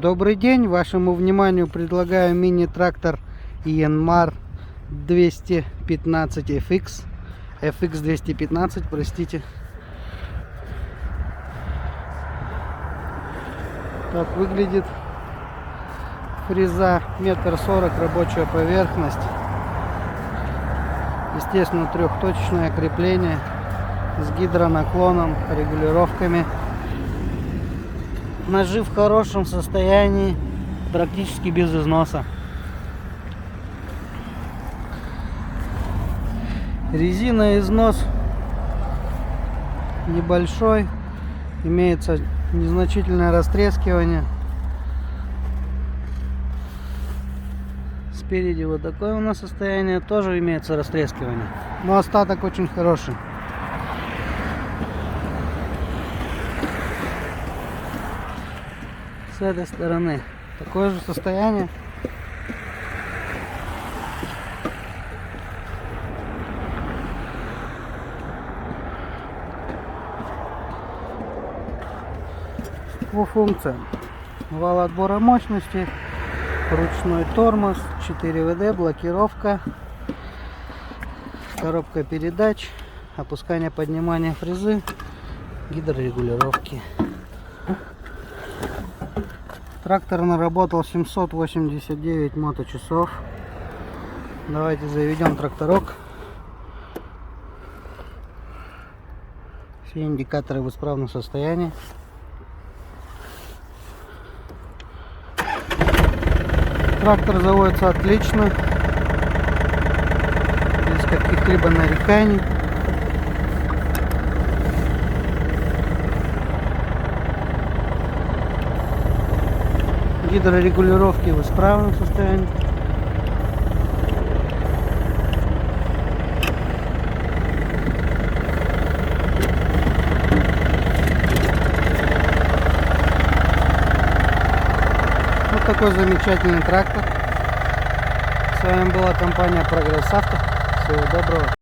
Добрый день, вашему вниманию предлагаю мини-трактор Yanmar 215 FX. FX 215, простите. Так выглядит фреза, 1,40 м, рабочая поверхность. Естественно, трехточечное крепление с гидронаклоном, регулировками. Ножи в хорошем состоянии, практически без износа. Резина износ небольшой, имеется незначительное растрескивание. Спереди вот такое у нас состояние, тоже имеется растрескивание, но остаток очень хороший. С этой стороны такое же состояние. По функциям: вал отбора мощности, ручной тормоз, 4 ВД, блокировка, коробка передач, опускание, поднимание фрезы, гидрорегулировки. Трактор наработал 789 моточасов. Давайте заведем тракторок. Все индикаторы в исправном состоянии. Трактор заводится отлично, без каких-либо нареканий. Гидрорегулировки в исправном состоянии. Вот такой замечательный трактор. С вами была компания Прогресс Авто. Всего доброго.